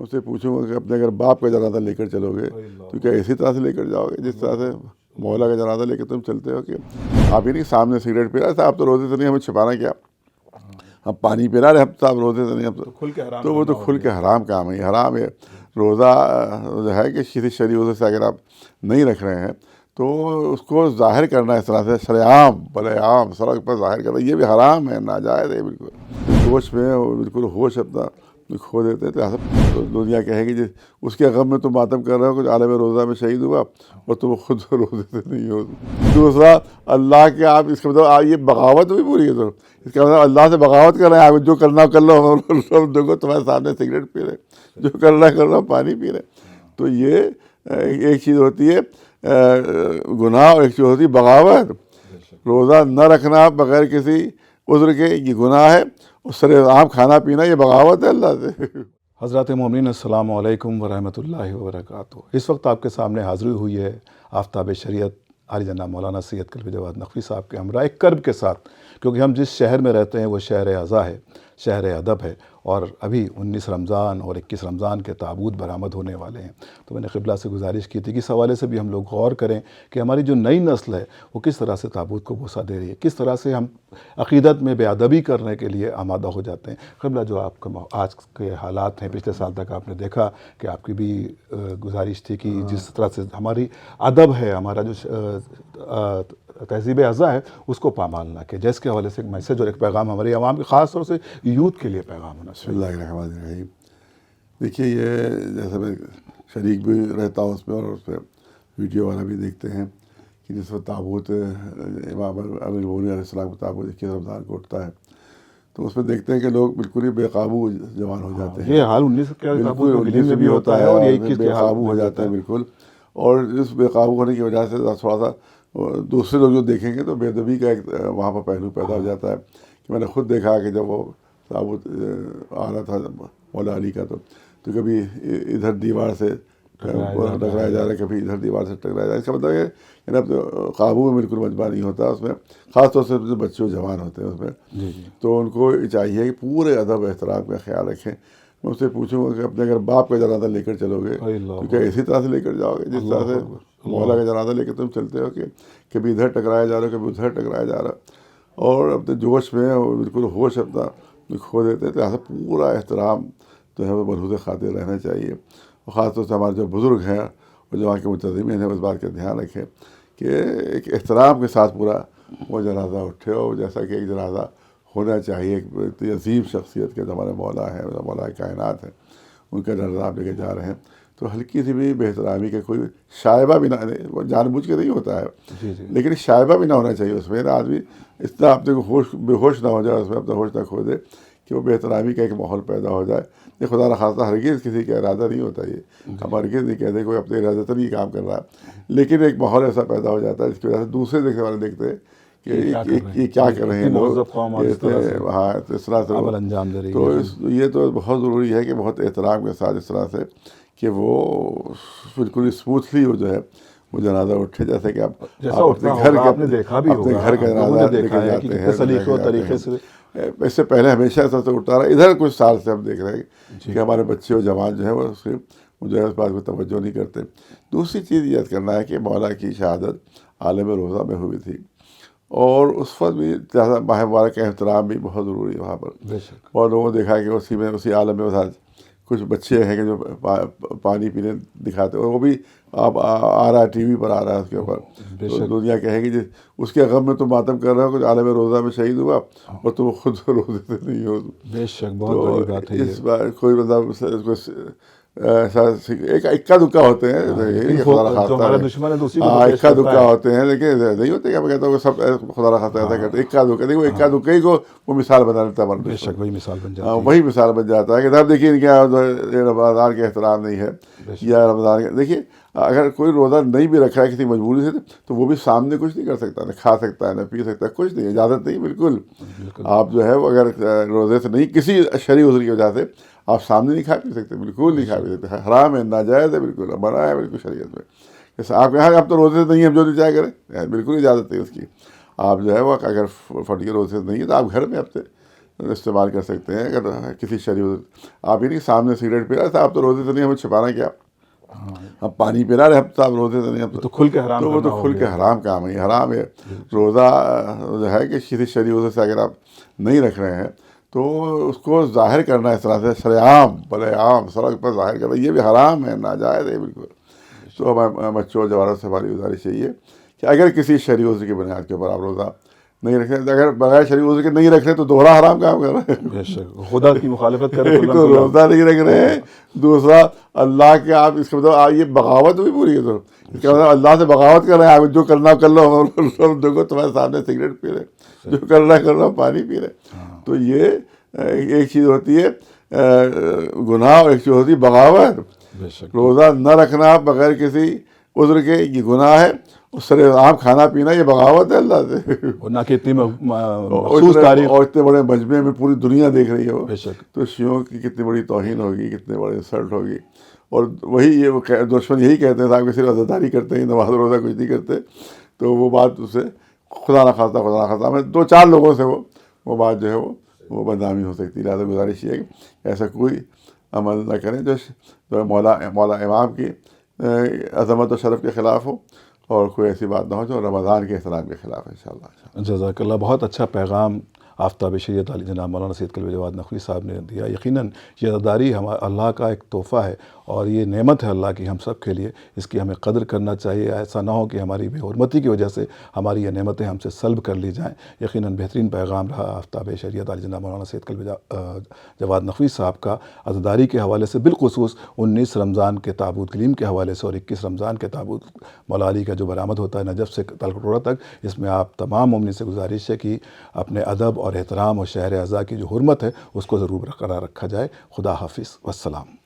اس سے پوچھوں گا کہ اپنے اگر باپ کا جنازہ لے کر چلو گے تو کیا اسی طرح سے لے کر جاؤ گے جس طرح سے مولا کا جنازہ لے کے تم چلتے ہو؟ کہ آپ ہی نہیں سامنے سگریٹ پی رہا ہے صاحب تو روزے سے نہیں، ہمیں چھپانا کیا؟ ہم پانی پی رہے ہم صاحب روزے سے نہیں، ہم تو وہ تو کھل کے حرام کام ہے، حرام ہے۔ روزہ جو ہے کہ کسی شرعی وجہ سے اگر آپ نہیں رکھ رہے ہیں تو اس کو ظاہر کرنا اس طرح سے شرع عام بلے عام سڑک پر ظاہر کرنا، یہ بھی حرام ہے، ناجائز ہے بالکل۔ جوش میں بالکل ہوش اپنا کھو دیتے تھے، دنیا کہے گی جی اس کے غم میں تم ماتم کر رہے ہو کہ عالم روزہ میں شہید ہوا اور تم خود روزے سے نہیں ہو۔ دوسرا اللہ کے آپ اس کا مطلب یہ بغاوت بھی پوری ہے، تو اس کا مطلب اللہ سے بغاوت کر رہے ہیں، آپ جو کرنا کر لو، دیکھو تمہارے سامنے سگریٹ پی رہے، جو کرنا کر لو، پانی پی رہے۔ تو یہ ایک چیز ہوتی ہے گناہ اور ایک چیز ہوتی ہے بغاوت۔ روزہ نہ رکھنا بغیر کسی عذر کے یہ گناہ ہے، اور سر عام کھانا پینا یہ بغاوت ہے اللہ سے۔ حضرات مومنین السلام علیکم ورحمۃ اللہ وبرکاتہ۔ اس وقت آپ کے سامنے حاضری ہوئی ہے آفتاب شریعت عالی جناب مولانا سید کلب جواد نقوی صاحب کے ہمراہ ایک کرب کے ساتھ، کیونکہ ہم جس شہر میں رہتے ہیں وہ شہر عزا ہے، شہر ادب ہے، اور ابھی 19 رمضان اور 21 رمضان کے تابوت برآمد ہونے والے ہیں۔ تو میں نے قبلہ سے گزارش کی تھی کہ اس حوالے سے بھی ہم لوگ غور کریں کہ ہماری جو نئی نسل ہے وہ کس طرح سے تابوت کو بوسہ دے رہی ہے، کس طرح سے ہم عقیدت میں بے ادبی کرنے کے لیے آمادہ ہو جاتے ہیں۔ قبلہ جو آپ کا آج کے حالات ہیں، پچھلے سال تک آپ نے دیکھا کہ آپ کی بھی گزارش تھی کہ جس طرح سے ہماری ادب ہے، ہمارا جو تہذیب اعضاء ہے اس کو پامال نہ کہ، جس کے حوالے سے ایک میسیج اور ایک پیغام ہماری عوام کے، خاص طور سے یوتھ کے لیے پیغام ہونا بسم چاہیے۔ اللہ الرحمن الرحیم۔ دیکھیے یہ جیسے میں شریک بھی رہتا ہوں اس میں، اور اس پہ ویڈیو والا بھی دیکھتے ہیں کہ جس وقت تابوت امام امیرالمومنین علیہ السلام کا تابوت 21 رمضان کو اٹھتا ہے تو اس میں دیکھتے ہیں کہ لوگ بالکل ہی بے قابو جوان ہو جاتے ہیں۔ یہ حال 19 کے تابوت میں گلین میں بھی ہوتا ہے، اور یہ 21 بے قابو ہو جاتے ہیں بالکل، اور اس بے قابو ہونے کی وجہ سے تھوڑا سا دوسرے لوگ جو دیکھیں گے تو بے ادبی کا ایک وہاں پر پہلو پیدا ہو جاتا ہے۔ کہ میں نے خود دیکھا کہ جب وہ تابوت آ رہا تھا مولا علی کا تو کبھی ادھر دیوار سے ٹکرایا جا رہا ہے، کبھی ادھر دیوار سے ٹکرایا جا رہا ہے۔ اس کا مطلب یہ یعنی اب قابو میں بالکل مجمع نہیں ہوتا اس میں، خاص طور سے جو بچے جوان ہوتے ہیں اس میں، تو ان کو چاہیے کہ پورے ادب احترام کا خیال رکھیں۔ میں اس سے پوچھوں گا کہ اپنے اگر باپ کا جنازہ لے کر چلو گے تو کیا اسی طرح سے لے کر جاؤ گے جس طرح سے مولا کا جنازہ لے کے تم چلتے ہو؟ کہ کبھی ادھر ٹکرایا جا رہا کبھی ادھر ٹکرایا جا رہا، اور اپنے جوش میں بالکل ہوش اپنا کھو دیتے تھے۔ لہٰذا پورا احترام جو ہے وہ ملحوظ خاطر رہنا چاہیے، اور خاص طور سے ہمارے جو بزرگ ہیں اور جو وہاں کے منتظمین ہیں اس بات کا دھیان رکھیں کہ ایک احترام کے ساتھ پورا وہ جنازہ اٹھے، اور جیسا کہ ایک جنازہ ہونا چاہیے ایک عظیم شخصیت کے ہمارے مولا ہیں، مولا کائنات ہیں، ان کا جنازہ آپ لے کے جا رہے ہیں تو ہلکی سی بھی بے احترامی کا کوئی شائبہ بھی نہ، وہ جان بوجھ کے نہیں ہوتا ہے لیکن شائبہ بھی نہ ہونا چاہیے اس میں، آدمی اتنا اپنے کو بے ہوش نہ ہو جائے، اس میں اپنا ہوش نہ کھو دے کہ وہ بے احترامی کا ایک ماحول پیدا ہو جائے۔ یہ خدا نخواستہ ہرگز کسی کا ارادہ نہیں ہوتا، یہ ہم ہرگز نہیں کہتے کوئی اپنے ارادے سے نہیں کام کر رہا ہے، لیکن ایک ماحول ایسا پیدا ہو جاتا ہے جس کی وجہ سے دوسرے دیکھنے والے دیکھتے ہیں کہ یہ کیا کر رہے ہیں لوگ، ہاں اس طرح سے عمل انجام دے رہی ہے۔ تو یہ تو بہت ضروری ہے کہ بہت احترام کے ساتھ اس طرح سے کہ وہ بالکل اسموتھلی وہ جو ہے وہ جنازہ اٹھے، جیسے کہ آپ اپنے گھر کا جنازہ لے کے جاتے ہیں سلیقے و طریقے سے۔ اس سے پہلے ہمیشہ ایسا سے اٹھتا رہا، ادھر کچھ سال سے ہم دیکھ رہے ہیں کہ ہمارے بچے اور جوان جو ہے وہ جو ہے اس بات کو توجہ نہیں کرتے۔ دوسری چیز یاد کرنا ہے کہ مولا کی شہادت عالم روزہ میں ہوئی تھی، اور اس وقت بھی ماہ مبارک کا احترام بھی بہت ضروری ہے وہاں پر، اور لوگوں نے دیکھا کہ اسی عالم میں کچھ بچے ہیں کہ جو پانی پینے دکھاتے ہیں، اور وہ بھی اب آ رہا ہے ٹی وی پر آ رہا ہے اس کے اوپر، تو دنیا کہے گی جی اس کے غم میں تم ماتم کر رہے ہو کہ عالم روزہ میں شہید ہوا اور تم خود روزے سے نہیں ہو۔ بے شک بہت بڑی بات ہے۔ اس بار کوئی مطلب ایک اکا دکا ہوتے ہیں، اکا دکا ہوتے ہیں، لیکن نہیں ہوتے کہ میں کہتا ہوں کہ سب خدا را خاصہ ایسا کرتے ہیں، اکا دکا دیکھو، اکا دکا ہی کو وہ مثال بنا لیتا ہے، بے شک وہی مثال بن جاتا ہے، وہی مثال بن جاتا ہے کہ اب دیکھیے کیا رمضان کا احترام نہیں ہے، یا رمضان کا دیکھیے اگر کوئی روزہ نہیں بھی رکھا ہے کسی مجبوری سے تو وہ بھی سامنے کچھ نہیں کر سکتا، نہ کھا سکتا ہے نہ پی سکتا ہے، کچھ نہیں، اجازت نہیں بالکل۔ آپ جو ہے وہ اگر روزے سے نہیں، کسی شرعی عذر کی وجہ سے آپ سامنے نہیں کھا پی سکتے، بالکل نہیں کھا پی سکتے، حرام ہے، ناجائز ہے، بالکل منع ہے بالکل شریعت میں۔ جیسے آپ یہاں آپ تو روزے سے نہیں ہیں، جو نہیں چاہے کریں، بالکل اجازت نہیں اس کی۔ آپ جو ہے وہ اگر فٹکے روزے سے نہیں ہے تو آپ گھر میں اپنے استعمال کر سکتے ہیں اگر کسی شرعی آپ یہ نہیں سامنے سگریٹ پی رہا ہے آپ تو روزے سے نہیں، ہمیں چھپانا کیا، ہم پانی پی رہا ہے ہم روزے سے نہیں، ہم تو کھل کے حرام تو وہ تو کھل کے حرام کام ہے، حرام ہے۔ روزہ جو ہے کہ کسی شرعی وجہ سے اگر آپ نہیں رکھ رہے ہیں تو اس کو ظاہر کرنا اس طرح سے شرع عام بلے عام سڑک پر ظاہر کرنا یہ بھی حرام ہے، ناجائز ہے بالکل۔ تو ہمیں بچوں اور جوانوں سے ہماری گزارش یہی ہے کہ اگر کسی شرعی عذر کی بنیاد کے اوپر آپ روزہ نہیں رکھ رہے، اگر بغیر شرعی عذر کے نہیں رکھ رہے تو دوہرا حرام کام کر رہے ہیں، بے شک خدا کی مخالفت کرے ایک تو روزہ نہیں رکھ رہے ہیں، دوسرا اللہ کے آپ اس کا مطلب یہ بغاوت بھی پوری ہے، تو اس کا مطلب اللہ سے بغاوت کر رہے ہیں، آپ جو کرنا کر لو، دیکھو تمہارے سامنے سگریٹ پی رہے، جو کرنا کر رہا پانی پی رہے۔ تو یہ ایک چیز ہوتی ہے گناہ اور ایک چیز ہوتی ہے بغاوت۔ بے شک روزہ نہ رکھنا بغیر کسی عذر کے یہ گناہ ہے، سر عام کھانا پینا یہ بغاوت ہے اللہ سے، اور نہ کہ اتنی مخصوص تاریخ، اور اتنے بڑے مجمع میں پوری دنیا دیکھ رہی ہے وہ، بے شک تو شیعوں کی کتنی بڑی توہین ہوگی، کتنے بڑے انسلٹ ہوگی۔ اور وہی یہ دشمن یہی کہتے ہیں صاحب کہ صرف عزاداری کرتے ہیں، نماز روزہ کچھ نہیں کرتے، تو وہ بات اسے خدا نہ خاصہ میں 2-4 لوگوں سے وہ بات جو ہے وہ بدنامی ہو سکتی ہے۔ لہٰذا گزارش یہ ہے کہ ایسا کوئی عمل نہ کریں جو مولا امام کی عظمت و شرف کے خلاف ہو، اور کوئی ایسی بات نہ ہو جو رمضان کے احترام کے خلاف ہے انشاءاللہ۔ جزاک اللہ، بہت اچھا پیغام آفتاب شریعت علی جناب مولانا سید قلب جواد نقوی صاحب نے دیا۔ یقیناً یہ عزاداری اللہ کا ایک تحفہ ہے اور یہ نعمت ہے اللہ کی ہم سب کے لیے، اس کی ہمیں قدر کرنا چاہیے۔ ایسا نہ ہو کہ ہماری بے حرمتی کی وجہ سے ہماری یہ نعمتیں ہم سے سلب کر لی جائیں۔ یقیناً بہترین پیغام رہا آفتاب شریعت علی جناب مولانا سید قلب جواد نقوی صاحب کا عزاداری کے حوالے سے، بالخصوص 19 رمضان کے تابوت کلیم کے حوالے سے اور 21 رمضان کے تابوت مولا علی کا جو برآمد ہوتا ہے نجف سے تلکٹورہ تک، اس میں آپ تمام مومنین سے گزارش ہے کہ اپنے ادب اور احترام اور شہر اعضاء کی جو حرمت ہے اس کو ضرور برقرار رکھا جائے۔ خدا حافظ، والسلام۔